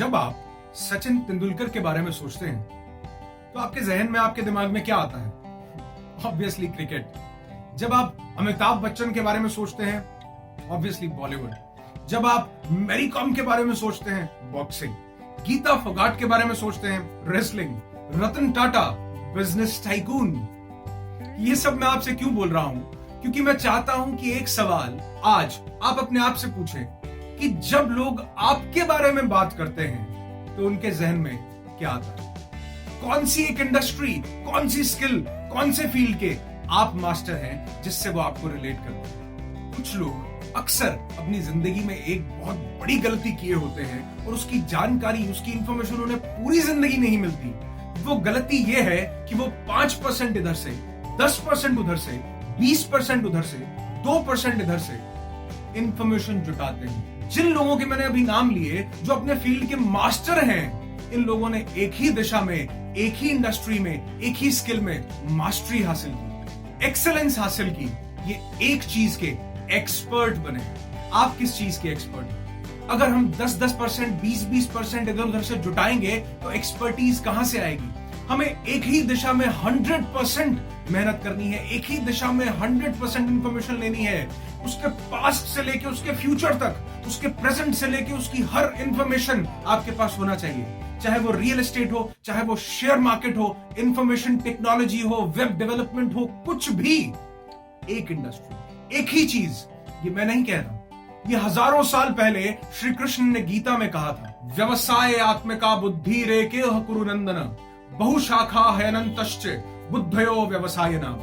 जब आप सचिन तेंदुलकर के बारे में सोचते हैं तो आपके जहन में, आपके दिमाग में क्या आता है? Obviously cricket. जब आप अमिताभ बच्चन के बारे में सोचते हैं, ऑब्वियसली बॉलीवुड। जब आप मैरी कॉम के बारे में सोचते हैं, बॉक्सिंग। गीता फोगाट के बारे में सोचते हैं, wrestling. Ratan Tata, business tycoon. ये सब मैं आपसे क्यों बोल रहा हूं? क्योंकि मैं चाहता हूं कि एक सवाल आज आप अपने आप से पूछें कि जब लोग आपके बारे में बात करते हैं तो उनके जहन में क्या आता है? कौन सी एक इंडस्ट्री, कौन सी स्किल, कौन से फील्ड के आप मास्टर हैं जिससे वो आपको रिलेट करते हैं? कुछ लोग अक्सर अपनी जिंदगी में एक बहुत बड़ी गलती किए होते हैं और उसकी जानकारी, उसकी इंफॉर्मेशन उन्हें पूरी जिंदगी नहीं मिलती। वो गलती ये है कि वो 5% इधर से, 10% उधर से, 20% उधर से, 2% इधर से इंफॉर्मेशन जुटाते हैं। जिन लोगों के मैंने अभी नाम लिए जो अपने फील्ड के मास्टर हैं, इन लोगों ने एक ही दिशा में, एक ही इंडस्ट्री में, एक ही स्किल में मास्टरी हासिल की, एक्सेलेंस हासिल की। ये एक चीज के एक्सपर्ट बने। आप किस चीज के एक्सपर्ट? अगर हम 10-10%, 20-20% इधर उधर से जुटाएंगे तो एक्सपर्टीज कहां से आएगी? हमें एक ही दिशा में 100% मेहनत करनी है, एक ही दिशा में 100% इंफॉर्मेशन लेनी है। उसके पास्ट से लेके उसके फ्यूचर तक, उसके प्रेजेंट से लेके उसकी हर इंफॉर्मेशन आपके पास होना चाहिए। चाहे वो रियल एस्टेट हो, चाहे वो शेयर मार्केट हो, इंफॉर्मेशन टेक्नोलॉजी हो, वेब डेवलपमेंट हो, कुछ भी। एक इंडस्ट्री, एक ही चीज। ये मैं नहीं कह रहा, ये हजारों साल पहले श्री कृष्ण ने गीता में कहा था। व्यवसाय आत्मिका बुद्धि रेके कुरु नंदन बहुशाखा है अनंतश्च बुद्धयो व्यवसाय नाम।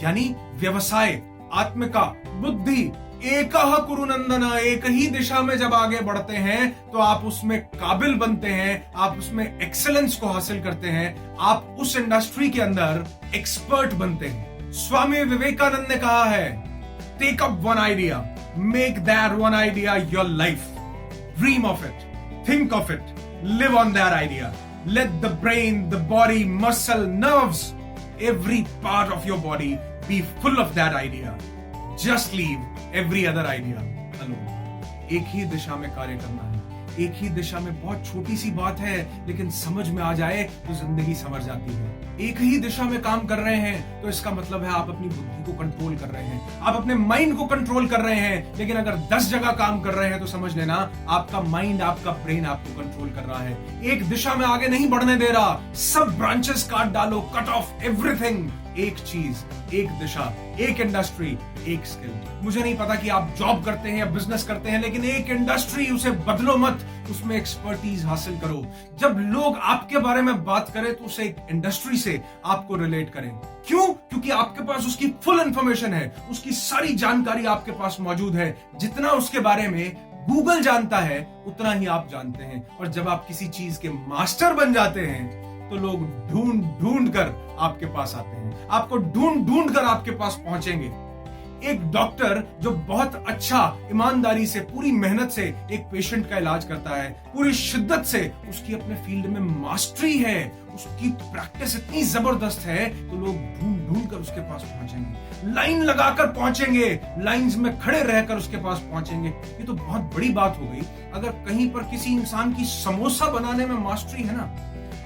यानी व्यवसाय, आत्मिका, बुद्धि, एक कुरु नंदन। एक ही दिशा में जब आगे बढ़ते हैं तो आप उसमें काबिल बनते हैं, आप उसमें एक्सेलेंस को हासिल करते हैं, आप उस इंडस्ट्री के अंदर एक्सपर्ट बनते हैं। स्वामी विवेकानंद ने कहा है, take up one idea, make that one idea your life, dream of it, think of it, live on that idea, let the brain, the body, muscle, nerves, every part of your body be full of that idea. Just leave every other idea alone. एक ही दिशा में कार्य करना है। एक ही दिशा में बहुत छोटी सी बात है, लेकिन समझ में आ जाए तो जिंदगी संवर जाती है। एक ही दिशा में काम कर रहे हैं तो इसका मतलब है आप अपनी बुद्धि को कंट्रोल कर रहे हैं, आप अपने माइंड को कंट्रोल कर रहे हैं। लेकिन अगर 10 जगह काम कर रहे हैं तो समझ लेना आपका माइंड, आपका ब्रेन आपको कंट्रोल कर रहा है। एक दिशा में आगे नहीं बढ़ने दे रहा। सब ब्रांचेस काट डालो, कट ऑफ एवरीथिंग। एक चीज, एक दिशा, एक इंडस्ट्री, एक स्किल। मुझे नहीं पता कि आप जॉब करते हैं या बिजनेस करते हैं, लेकिन एक इंडस्ट्री, उसे बदलो मत, उसमें एक्सपर्टीज हासिल करो। जब लोग आपके बारे में बात करें तो उसे एक इंडस्ट्री से आपको रिलेट करें। क्यों? क्योंकि आपके पास उसकी फुल इंफॉर्मेशन है, उसकी सारी जानकारी आपके पास मौजूद है। जितना उसके बारे में गूगल जानता है उतना ही आप जानते हैं। और जब आप किसी चीज के मास्टर बन जाते हैं तो लोग ढूंढ ढूंढ कर आपके पास आते हैं, आपको ढूंढ ढूंढ कर आपके पास पहुंचेंगे। एक डॉक्टर जो बहुत अच्छा, ईमानदारी से, पूरी मेहनत से एक पेशेंट का इलाज करता है, पूरी शिद्दत से, उसकी अपने फील्ड में मास्टरी है, उसकी प्रैक्टिस इतनी जबरदस्त है तो लोग ढूंढ ढूंढ कर उसके पास पहुंचेंगे, लाइन लगाकर पहुंचेंगे, लाइंस में खड़े रहकर उसके पास पहुंचेंगे। ये तो बहुत बड़ी बात हो गई। अगर कहीं पर किसी इंसान की समोसा बनाने में मास्टरी है ना,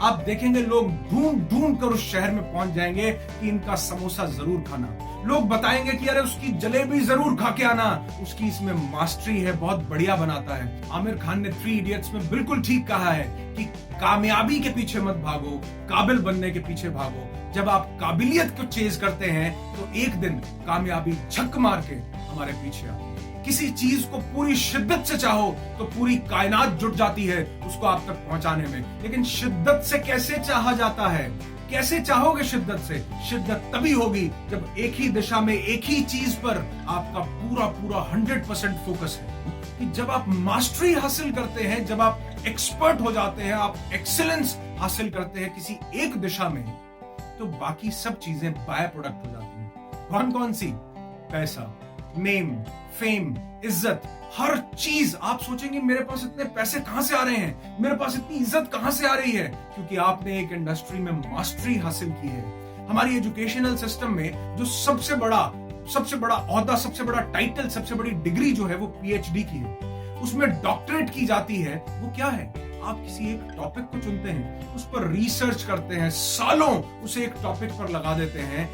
आप देखेंगे लोग ढूंढ ढूंढ कर उस शहर में पहुंच जाएंगे कि इनका समोसा जरूर खाना। लोग बताएंगे कि अरे उसकी जलेबी जरूर खा के आना, उसकी इसमें मास्टरी है, बहुत बढ़िया बनाता है। आमिर खान ने 3 इडियट्स में बिल्कुल ठीक कहा है कि कामयाबी के पीछे मत भागो, काबिल बनने के पीछे भागो। जब आप काबिलियत को चेज करते हैं तो एक दिन कामयाबी झक मार के हमारे पीछे आती है। किसी चीज को पूरी शिद्दत से चाहो तो पूरी कायनात जुट जाती है उसको आप तक पहुंचाने में। लेकिन शिद्दत से कैसे चाहा जाता है? कैसे चाहोगे शिद्दत से? शिद्दत तभी होगी जब एक ही दिशा में, एक ही चीज पर आपका पूरा पूरा 100% फोकस है। कि जब आप मास्टरी हासिल करते हैं, जब आप एक्सपर्ट हो जाते हैं, आप एक्सीलेंस हासिल करते हैं किसी एक दिशा में, तो बाकी सब चीजें बाय प्रोडक्ट हो जाती हैं। कौन कौन सी? पैसा, नेम, फेम, इज्जत, हर चीज। आप सोचेंगे मेरे पास इतने पैसे कहां से आ रहे हैं, मेरे पास इतनी इज्जत कहां से आ रही है? क्योंकि आपने एक इंडस्ट्री में मास्टरी हासिल की है। हमारी एजुकेशनल सिस्टम में जो सबसे बड़ा ओहदा, सबसे बड़ा टाइटल, सबसे बड़ी डिग्री जो है वो पीएचडी की है। उसमें डॉक्टरेट की जाती है। वो क्या है? आप किसी एक टॉपिक को चुनते हैं, उस पर रिसर्च करते हैं, सालों उसे एक टॉपिक पर लगा देते हैं,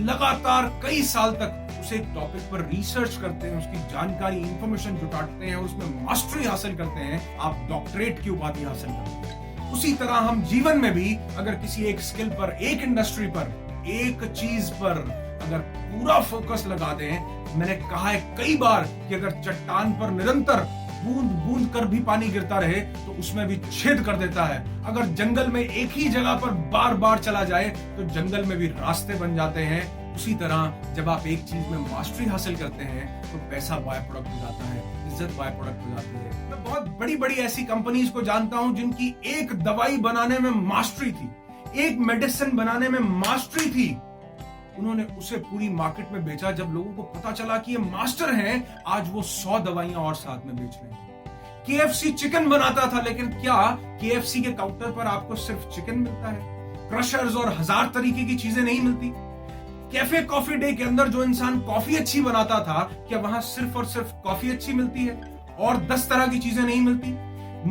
लगातार कई साल तक उसे एक टॉपिक पर रिसर्च करते हैं, उसकी जानकारी, इंफॉर्मेशन जुटाते हैं, उसमें मास्टरी हासिल करते हैं, आप डॉक्टरेट की उपाधि हासिल करते हैं। उसी तरह हम जीवन में भी अगर किसी एक स्किल पर, एक इंडस्ट्री पर, एक चीज पर अगर पूरा फोकस लगा दें, मैंने कहा है कई बार कि अगर चट्टान पर निरंतर बूंद बूंद कर भी पानी गिरता रहे तो उसमें भी छेद कर देता है। अगर जंगल में एक ही जगह पर बार बार चला जाए तो जंगल में भी रास्ते बन जाते हैं। उसी तरह जब आप एक चीज में मास्टरी हासिल करते हैं तो पैसा बाय प्रोडक्ट हो जाता है, इज्जत बाय प्रोडक्ट हो जाती है। मैं बहुत बड़ी बड़ी ऐसी कंपनीज को जानता हूं जिनकी एक दवाई बनाने में मास्टरी थी, एक मेडिसिन बनाने में मास्टरी थी। उन्होंने उसे पूरी मार्केट में बेचा। जब लोगों को पता चला कि ये मास्टर हैं, आज वो 100 दवाइयां और साथ में बेच रहे हैं। KFC चिकन बनाता था, लेकिन क्या KFC के काउंटर पर आपको सिर्फ चिकन मिलता है? क्रशर्स और 1000 तरीके की चीजें नहीं मिलती। कैफे कॉफी डे के अंदर जो इंसान कॉफी अच्छी बनाता था, क्या वहां सिर्फ और सिर्फ कॉफी अच्छी मिलती है और 10 तरह की चीजें नहीं मिलती?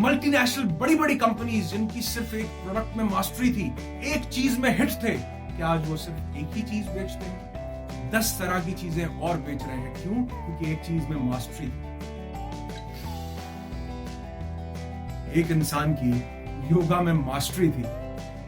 मल्टीनेशनल बड़ी बड़ी कंपनीज जिनकी सिर्फ एक प्रोडक्ट में मास्टरी थी, एक चीज में हिट थे, क्या आज वो सिर्फ एक ही चीज बेचते हैं? 10 तरह की चीजें और बेच रहे हैं। क्यों? क्योंकि एक चीज में मास्टरी थी। एक इंसान की योगा में मास्टरी थी,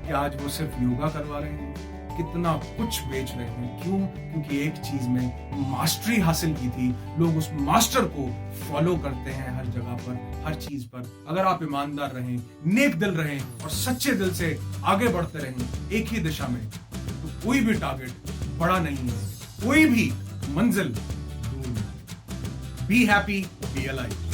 क्या आज वो सिर्फ योगा करवा रहे हैं? कितना कुछ बेच रहे हैं। क्यों? क्योंकि एक चीज में मास्टरी हासिल की थी। लोग उस मास्टर को फॉलो करते हैं हर जगह पर, हर चीज पर। अगर आप ईमानदार रहें, नेक दिल रहें और सच्चे दिल से आगे बढ़ते रहें एक ही दिशा में, तो कोई भी टारगेट बड़ा नहीं है, कोई भी मंजिल दूर नहीं। Be happy, be alive.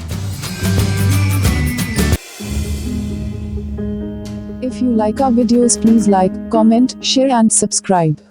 If you like our videos, please like, comment, share and subscribe.